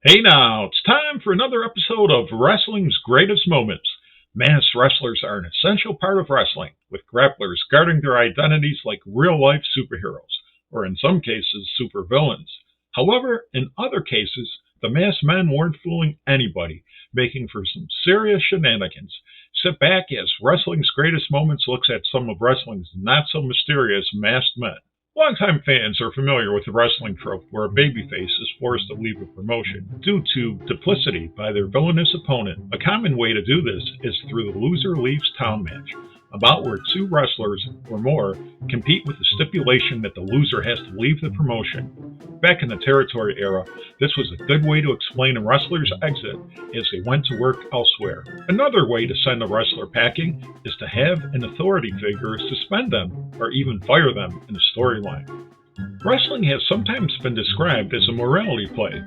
Hey now, it's time for another episode of Wrestling's Greatest Moments. Masked wrestlers are an essential part of wrestling, with grapplers guarding their identities like real-life superheroes, or in some cases, supervillains. However, in other cases, the masked men weren't fooling anybody, making for some serious shenanigans. Sit back as Wrestling's Greatest Moments looks at some of wrestling's not-so-mysterious masked men. Longtime fans are familiar with the wrestling trope where a babyface is forced to leave a promotion due to duplicity by their villainous opponent. A common way to do this is through the loser leaves town match, about where two wrestlers or more compete with the stipulation that the loser has to leave the promotion. Back in the territory era, this was a good way to explain a wrestler's exit as they went to work elsewhere. Another way to send a wrestler packing is to have an authority figure suspend them or even fire them in a storyline. Wrestling has sometimes been described as a morality play.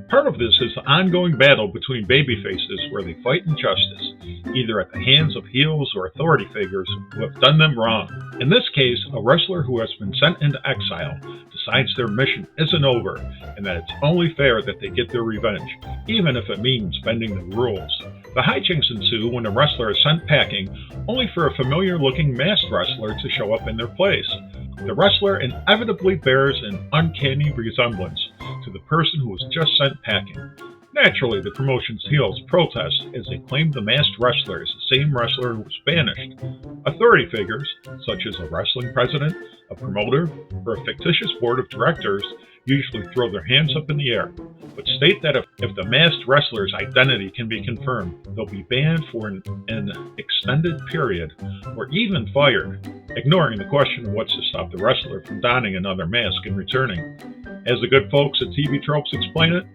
Part of this is the ongoing battle between babyfaces where they fight injustice, either at the hands of heels or authority figures who have done them wrong. In this case, a wrestler who has been sent into exile decides their mission isn't over and that it's only fair that they get their revenge, even if it means bending the rules. The hijinks ensue when a wrestler is sent packing, only for a familiar-looking masked wrestler to show up in their place. The wrestler inevitably bears an uncanny resemblance to the person who was just sent packing. Naturally, the promotion's heels protest as they claim the masked wrestler is the same wrestler who was banished. Authority figures, such as a wrestling president, a promoter, or a fictitious board of directors, usually throw their hands up in the air, but state that if the masked wrestler's identity can be confirmed, they'll be banned for an extended period, or even fired, ignoring the question of what's to stop the wrestler from donning another mask and returning. As the good folks at TV Tropes explain it,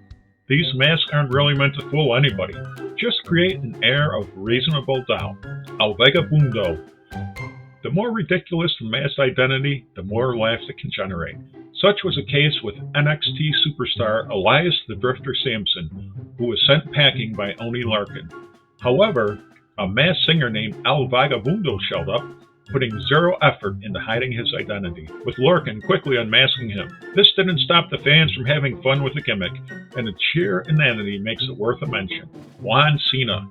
these masks aren't really meant to fool anybody, just create an air of reasonable doubt. Al vagabundo. The more ridiculous the masked identity, the more laughs it can generate. Such was the case with NXT superstar Elias the Drifter Samson, who was sent packing by Oni Larkin. However, a masked singer named El Vagabundo showed up, putting zero effort into hiding his identity, with Larkin quickly unmasking him. This didn't stop the fans from having fun with the gimmick, and the sheer inanity makes it worth a mention. Juan Cena.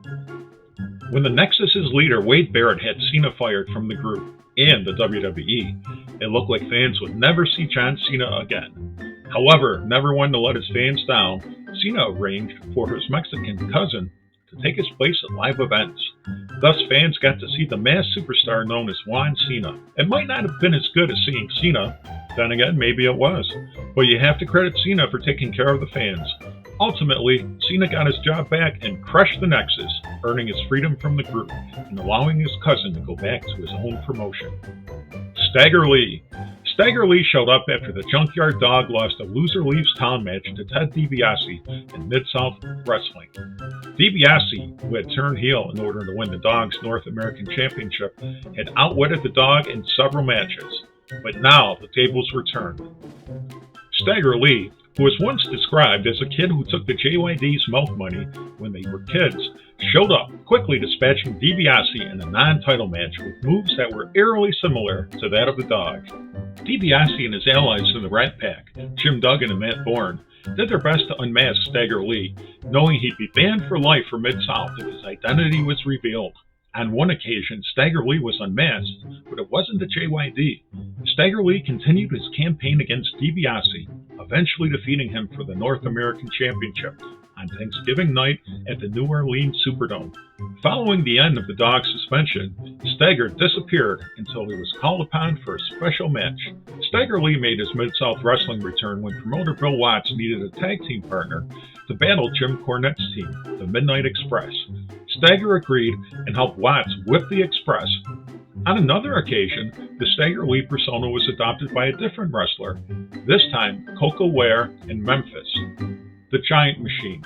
When the Nexus's leader Wade Barrett had Cena fired from the group and the WWE, it looked like fans would never see John Cena again. However, never one to let his fans down, Cena arranged for his Mexican cousin to take his place at live events. Thus, fans got to see the masked superstar known as Juan Cena. It might not have been as good as seeing Cena, then again, maybe it was, but you have to credit Cena for taking care of the fans. Ultimately, Cena got his job back and crushed the Nexus, earning his freedom from the group and allowing his cousin to go back to his own promotion. Stagger Lee. Stagger Lee showed up after the Junkyard Dog lost a loser leaves town match to Ted DiBiase in Mid-South Wrestling. DiBiase, who had turned heel in order to win the Dog's North American Championship, had outwitted the Dog in several matches, but now the tables were turned. Stagger Lee, who was once described as a kid who took the JYD's milk money when they were kids, showed up, quickly dispatching DiBiase in a non-title match with moves that were eerily similar to that of the Dog. DiBiase and his allies in the Rat Pack, Jim Duggan and Matt Bourne, did their best to unmask Stagger Lee, knowing he'd be banned for life from Mid-South if his identity was revealed. On one occasion, Stagger Lee was unmasked, but it wasn't the JYD. Stagger Lee continued his campaign against DiBiase, eventually defeating him for the North American Championship on Thanksgiving night at the New Orleans Superdome. Following the end of the Dog's suspension, Stagger disappeared until he was called upon for a special match. Stagger Lee made his Mid-South Wrestling return when promoter Bill Watts needed a tag team partner to battle Jim Cornette's team, the Midnight Express. Stagger agreed and helped Watts whip the Express. On another occasion, the Stagger Lee persona was adopted by a different wrestler, this time Coco Ware in Memphis, the Giant Machine.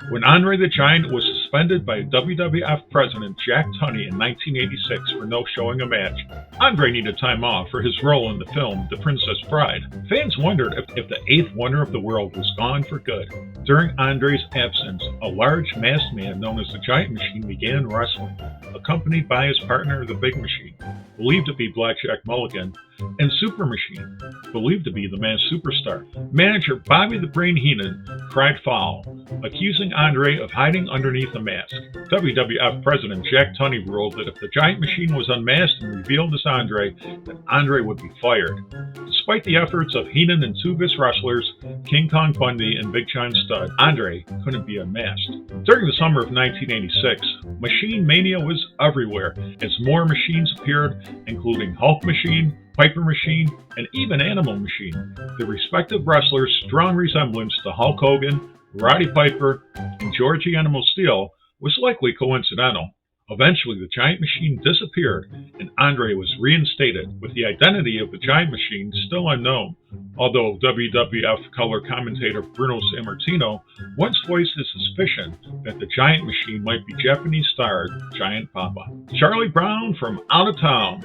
When Andre the Giant was suspended by WWF President Jack Tunney in 1986 for no showing a match, Andre needed time off for his role in the film The Princess Bride. Fans wondered if the eighth wonder of the world was gone for good. During Andre's absence, a large masked man known as the Giant Machine began wrestling, accompanied by his partner, the Big Machine. Believed to be Blackjack Mulligan, and Super Machine, believed to be the masked superstar. Manager Bobby the Brain Heenan cried foul, accusing Andre of hiding underneath a mask. WWF President Jack Tunney ruled that if the Giant Machine was unmasked and revealed as Andre, then Andre would be fired. Despite the efforts of Heenan and two of his wrestlers, King Kong Bundy and Big John Studd, Andre couldn't be unmasked. During the summer of 1986, Machine Mania was everywhere as more machines appeared, including Hulk Machine, Piper Machine, and even Animal Machine. The respective wrestlers' strong resemblance to Hulk Hogan, Roddy Piper, and Georgie Animal Steele was likely coincidental. Eventually, the Giant Machine disappeared, and Andre was reinstated, with the identity of the Giant Machine still unknown, although WWF color commentator Bruno Sammartino once voiced his suspicion that the Giant Machine might be Japanese star Giant Papa. Charlie Brown from Outta Town.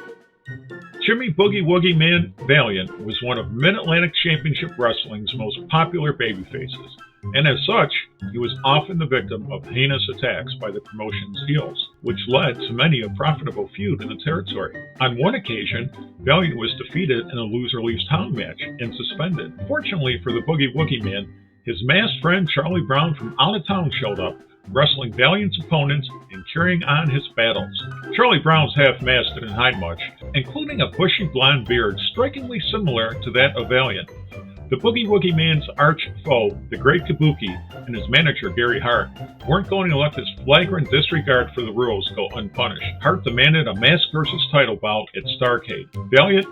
Jimmy Boogie Woogie Man Valiant was one of Mid-Atlantic Championship Wrestling's most popular babyfaces, and as such, he was often the victim of heinous attacks by the promotion's heels, which led to many a profitable feud in the territory. On one occasion, Valiant was defeated in a loser leaves town match and suspended. Fortunately for the Boogie Woogie Man, his masked friend Charlie Brown from Outta Town showed up, wrestling Valiant's opponents and carrying on his battles. Charlie Brown's half-masked and hide much, including a bushy blonde beard strikingly similar to that of Valiant. The Boogie Woogie Man's arch foe, the Great Kabuki, and his manager, Gary Hart, weren't going to let this flagrant disregard for the rules go unpunished. Hart demanded a mask versus title bout at Starrcade. Valiant,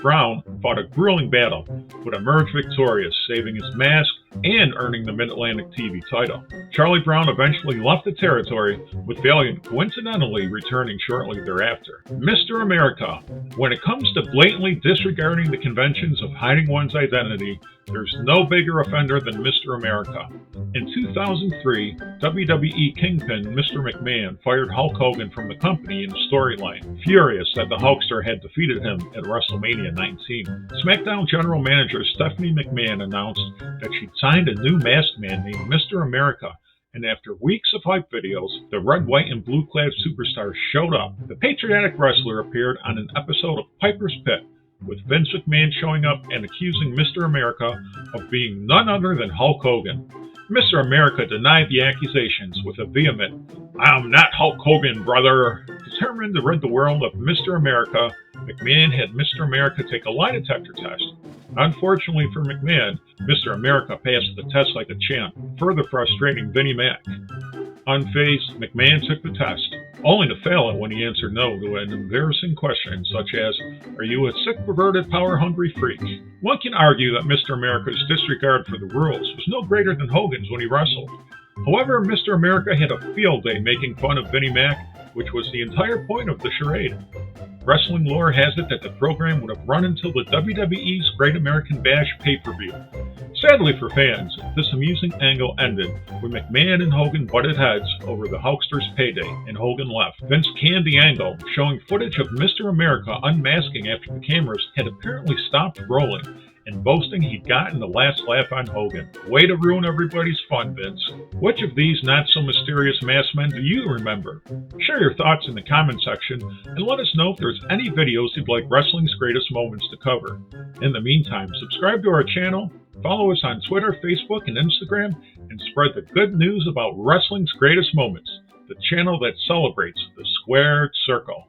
Brown fought a grueling battle, but emerged victorious, saving his mask and earning the Mid-Atlantic TV title. Charlie Brown eventually left the territory, with Valiant coincidentally returning shortly thereafter. Mr. America. When it comes to blatantly disregarding the conventions of hiding one's identity, there's no bigger offender than Mr. America. In 2003, WWE Kingpin Mr. McMahon fired Hulk Hogan from the company in a storyline, furious that the Hulkster had defeated him at WrestleMania 19. SmackDown General Manager Stephanie McMahon announced that she'd signed a new masked man named Mr. America, and after weeks of hype videos, the red, white, and blue-clad superstar showed up. The patriotic wrestler appeared on an episode of Piper's Pit, with Vince McMahon showing up and accusing Mr. America of being none other than Hulk Hogan. Mr. America denied the accusations with a vehement, "I'm not Hulk Hogan, brother." Determined to rid the world of Mr. America, McMahon had Mr. America take a lie detector test. Unfortunately for McMahon, Mr. America passed the test like a champ, further frustrating Vinnie Mac. Unfazed, McMahon took the test, only to fail it when he answered no to an embarrassing question such as, "Are you a sick, perverted, power-hungry freak?" One can argue that Mr. America's disregard for the rules was no greater than Hogan's when he wrestled. However, Mr. America had a field day making fun of Vinnie Mac, which was the entire point of the charade. Wrestling lore has it that the program would have run until the WWE's Great American Bash pay-per-view. Sadly for fans, this amusing angle ended when McMahon and Hogan butted heads over the Hulkster's payday, and Hogan left. Vince canned the angle, showing footage of Mr. America unmasking after the cameras had apparently stopped rolling, and boasting he'd gotten the last laugh on Hogan. Way to ruin everybody's fun, Vince. Which of these not-so-mysterious masked men do you remember? Share your thoughts in the comment section, and let us know if there's any videos you'd like Wrestling's Greatest Moments to cover. In the meantime, subscribe to our channel, follow us on Twitter, Facebook, and Instagram, and spread the good news about Wrestling's Greatest Moments, the channel that celebrates the squared circle.